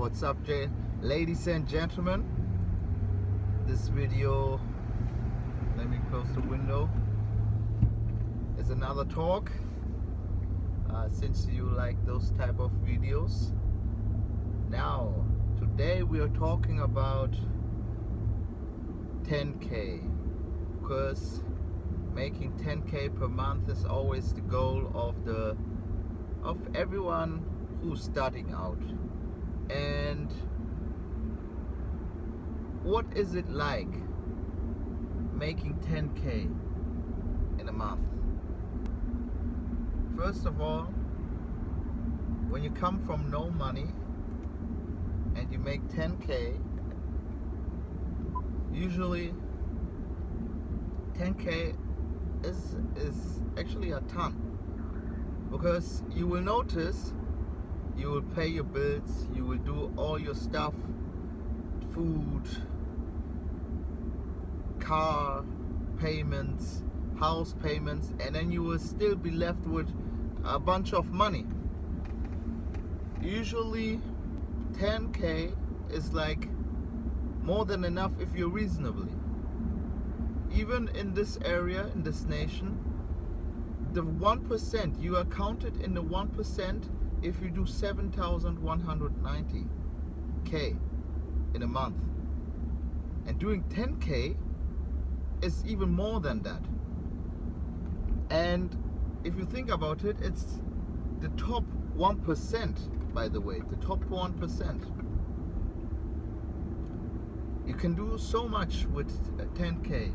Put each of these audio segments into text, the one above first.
What's up, ladies and gentlemen? This video, let me close the window, is another talk. Since you like those type of videos. Now, today we are talking about 10K, because making 10K per month is always the goal of everyone who's starting out. And what is it like making 10K in a month? First of all, when you come from no money and you make 10K, usually 10K is actually a ton, because you will notice you will pay your bills, you will do all your stuff, food, car payments, house payments, and then you will still be left with a bunch of money. Usually 10K is like more than enough if you're reasonably. Even in this area, in this nation, the 1%, you are counted in the 1% if you do 7,190K in a month. And doing 10K is even more than that. And if you think about it, it's the top 1%, by the way, the top 1%. You can do so much with 10K.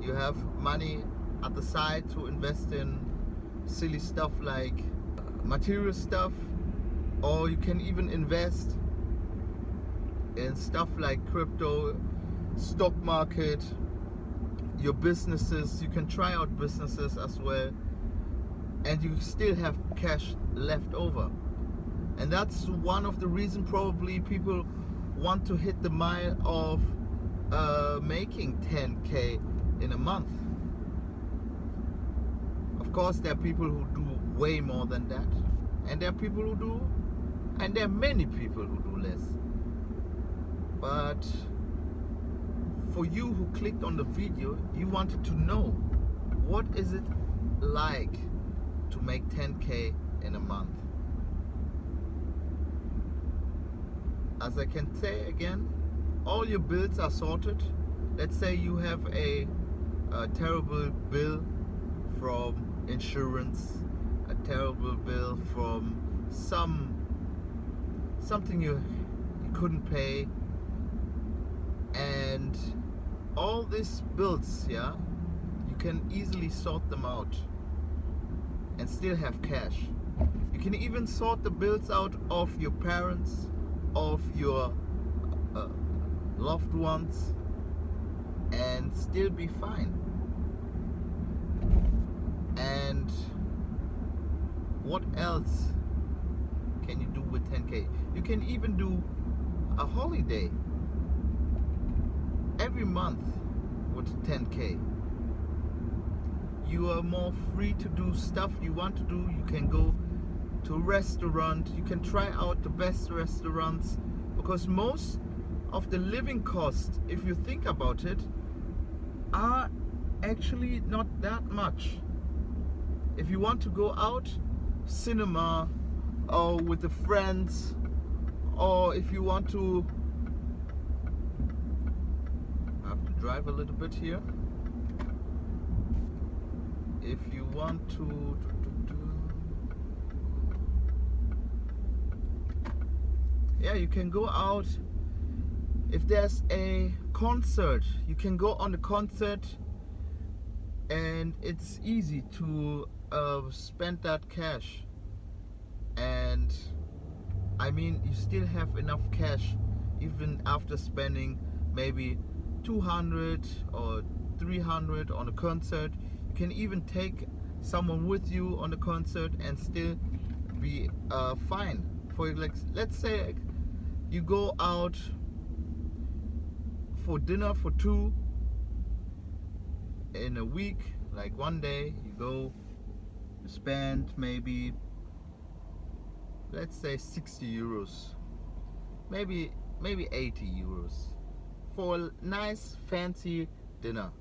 You have money at the side to invest in silly stuff like material stuff, or you can even invest in stuff like crypto, stock market, your businesses. You can try out businesses as well, and you still have cash left over. And that's one of the reasons probably people want to hit the mile of making 10K in a month. Of course, there are people who do way more than that, and there are people who do, and there are many people who do less. But for you who clicked on the video, you wanted to know, what is it like to make 10K in a month? As I can say again, all your bills are sorted. Let's say you have a terrible bill from insurance, a terrible bill from something you couldn't pay, and all these bills, yeah, you can easily sort them out and still have cash. You can even sort the bills out of your parents, of your loved ones, and still be fine. And what else can you do with 10K? You can even do a holiday every month with 10K. You are more free to do stuff you want to do. You can go to a restaurant, you can try out the best restaurants, because most of the living costs, if you think about it, are actually not that much. If you want to go out, cinema, or with the friends, or if you want to, I have to drive a little bit here. If you want to yeah, you can go out. If there's a concert, you can go on the concert, and it's easy to spend that cash. And I mean, you still have enough cash even after spending maybe 200 or 300 on a concert. You can even take someone with you on the concert and still be fine. For like, let's say you go out for dinner for two in a week, like one day you go, you spend maybe let's say 60 euros, maybe 80 euros for a nice fancy dinner.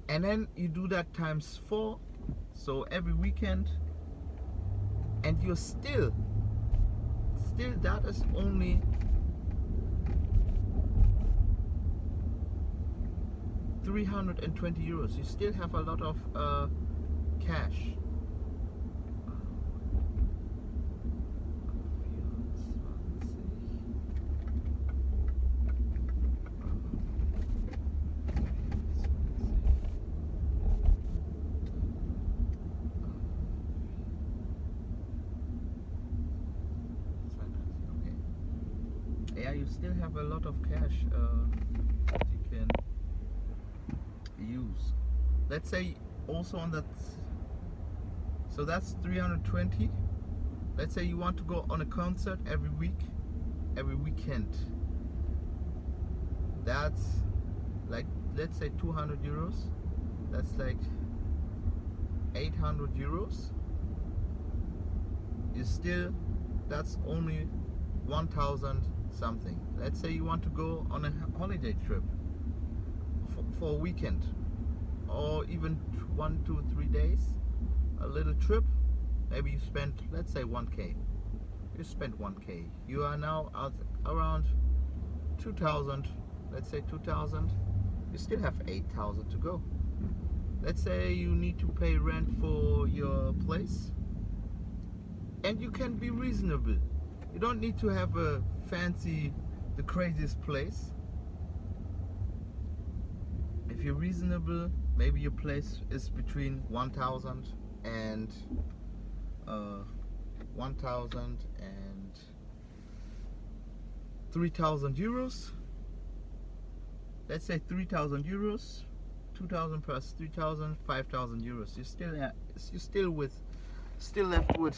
And then you do that times 4, so every weekend, and you're still that is only 320 euros. You still have a lot of cash. Yeah, you still have a lot of cash that you can use. Let's say also on that, so that's 320. Let's say you want to go on a concert every weekend. That's like, let's say 200 euros. That's like 800 euros. You still, that's only 1,000 something. Let's say you want to go on a holiday trip for a weekend, or even 1, 2, 3 days, a little trip. Maybe you spend, let's say 1k. You spend 1k. You are now at around 2,000. Let's say 2,000. You still have 8,000 to go. Let's say you need to pay rent for your place, and you can be reasonable. You don't need to have a fancy, the craziest place. If you're reasonable, maybe your place is between 1,000 and 3,000 euros. Let's say 3,000 euros, 2,000 plus 3,000, 5,000 euros. You're still left with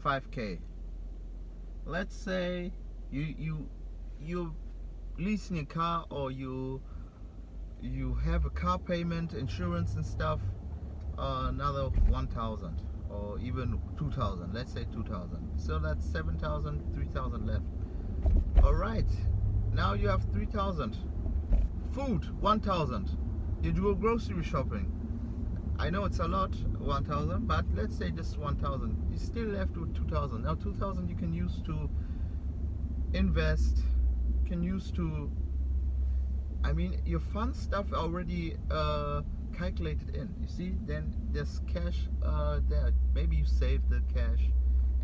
5k. Let's say you're leasing a car, or you have a car payment, insurance and stuff, another 1,000 or even 2,000. Let's say 2,000. So that's 7,000, 3,000 left. All right, now you have 3,000. Food, 1,000. You do a grocery shopping. I know it's a lot, 1,000, but let's say just 1,000. You're still left with 2,000. Now 2,000 you can use to invest, can use to, I mean, your fun stuff already calculated in. You see, then there's cash there. Maybe you save the cash,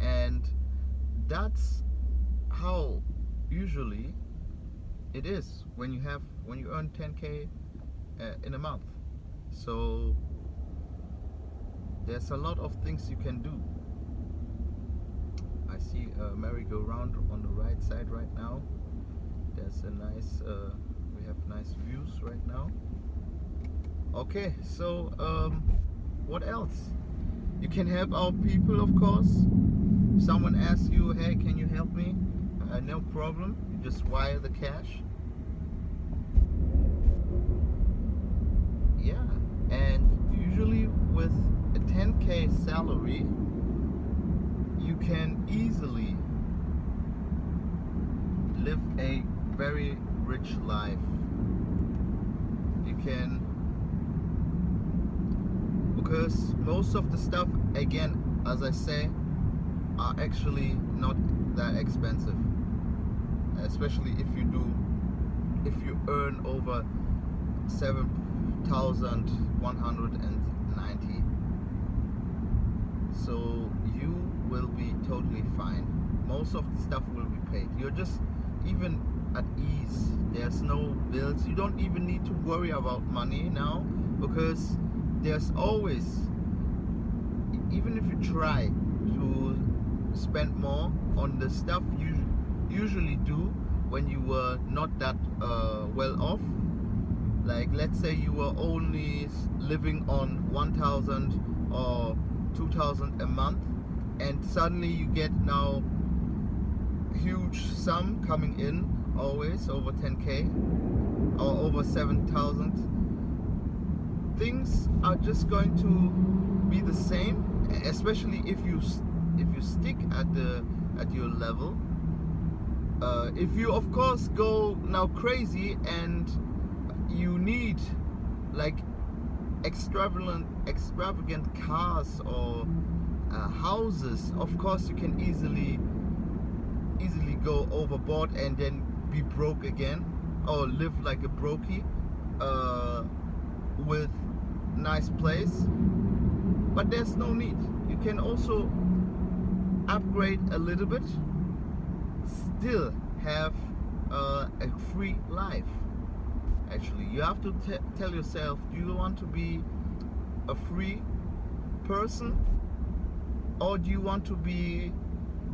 and that's how usually it is when you earn 10k in a month. So there's a lot of things you can do. I see a merry-go-round on the right side right now. There's a nice, we have nice views right now. Okay, so what else? You can help out people, of course. If someone asks you, hey, can you help me? No problem. You just wire the cash. Yeah, and usually with a 10k salary, you can easily live a very rich life. You can, because most of the stuff, again, as I say, are actually not that expensive, especially if you earn over 7,190. So you will be totally fine. Most of the stuff will be paid. You're just even at ease. There's no bills. You don't even need to worry about money now, because there's always, even if you try to spend more on the stuff you usually do when you were not that well off, like let's say you were only living on 1,000 or 2,000 a month, and suddenly you get now huge sum coming in, always over 10k or over 7,000. Things are just going to be the same, especially if you stick at your level. If you of course go now crazy and you need like extravagant cars or houses, of course you can easily go overboard and then be broke again, or live like a brokey with nice place. But there's no need. You can also upgrade a little bit, still have a free life. Actually, you have to tell yourself, do you want to be a free person, or do you want to be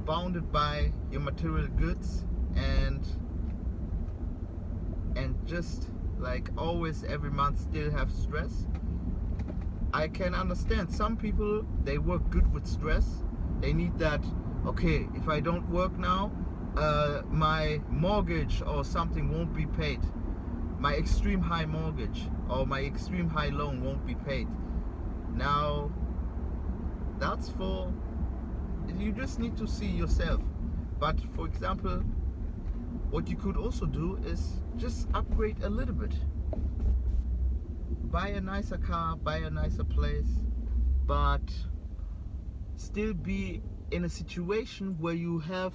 bounded by your material goods and just like always every month still have stress? I can understand some people, they work good with stress. They need that, okay, if I don't work now, my mortgage or something won't be paid. My extreme high mortgage or my extreme high loan won't be paid. Now, that's for, you just need to see yourself. But for example, what you could also do is just upgrade a little bit. Buy a nicer car, buy a nicer place, but still be in a situation where you have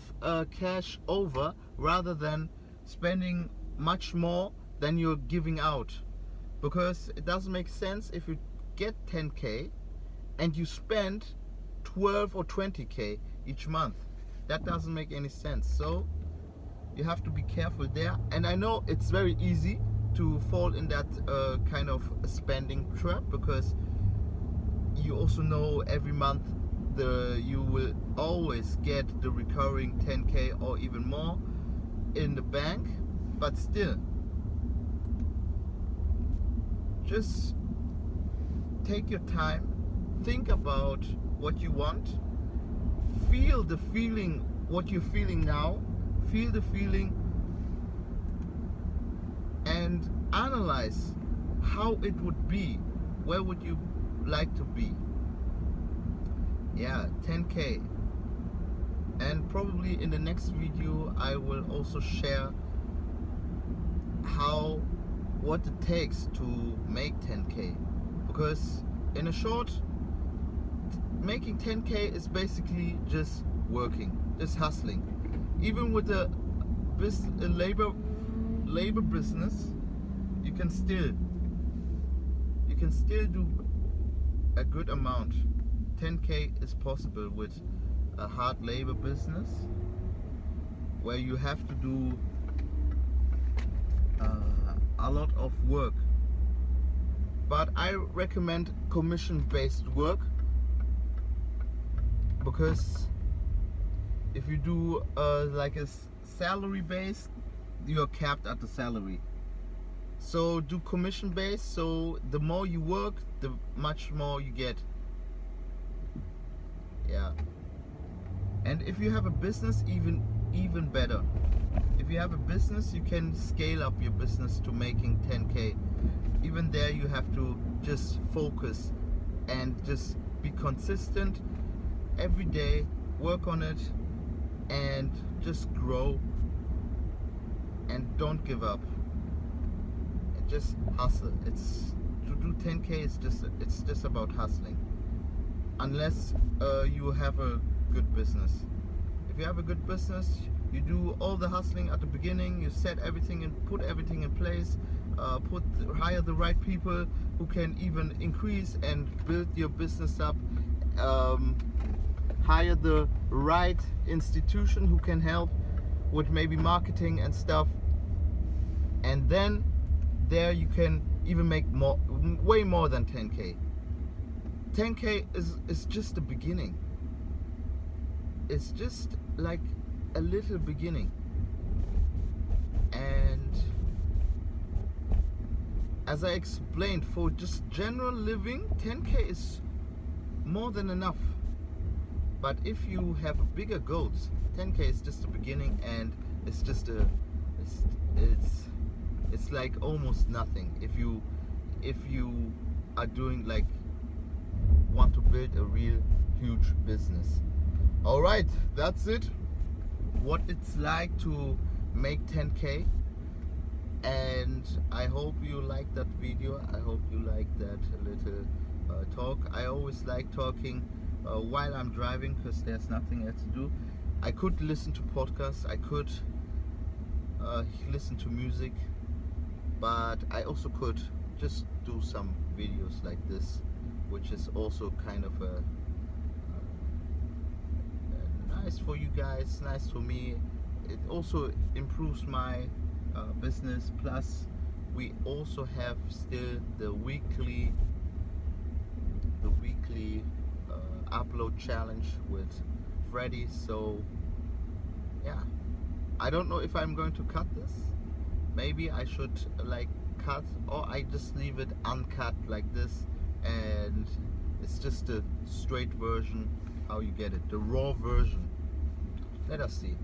cash over, rather than spending much more than you're giving out. Because it doesn't make sense if you get 10k and you spend 12 or 20k each month. That doesn't make any sense. So you have to be careful there. And I know it's very easy to fall in that kind of spending trap, because you also know every month you will always get the recurring 10k or even more in the bank. But still, just take your time, think about what you want, feel the feeling, what you're feeling now, feel the feeling, and analyze how it would be. Where would you like to be? Yeah, 10k. And probably in the next video I will also share what it takes to make 10k, because in a short, making 10k is basically just working, just hustling. Even with a labor business, you can still do a good amount. 10k is possible with a hard labor business where you have to do a lot of work. But I recommend commission-based work, because if you do like a salary based, you're capped at the salary. So do commission based, so the more you work, the much more you get. Yeah. And if you have a business, even better. If you have a business, you can scale up your business to making 10k. Even there you have to just focus and just be consistent every day, work on it, and just grow, and don't give up, and just hustle. It's to do 10k, it's just about hustling, unless you have a good business. If you have a good business, you do all the hustling at the beginning, you set everything and put everything in place, hire the right people who can even increase and build your business up, hire the right institution who can help with maybe marketing and stuff, and then there you can even make way more than 10k. 10k is just the beginning. It's just like a little beginning. And as I explained, for just general living, 10k is more than enough. But if you have bigger goals, 10k is just the beginning, and it's just it's like almost nothing if you are doing, like, want to build a real huge business. All right, that's it. What it's like to make 10K, and I hope you like that video. I hope you like that little talk. I always like talking while I'm driving because there's nothing else to do. I could listen to podcasts, I could listen to music, but I also could just do some videos like this, which is also kind of nice for you guys, nice for me. It also improves my business. Plus, we also have still the weekly upload challenge with Freddy. So yeah, I don't know if I'm going to cut this. Maybe I should like cut, or I just leave it uncut like this, and it's just a straight version how you get it, the raw version. Let us see.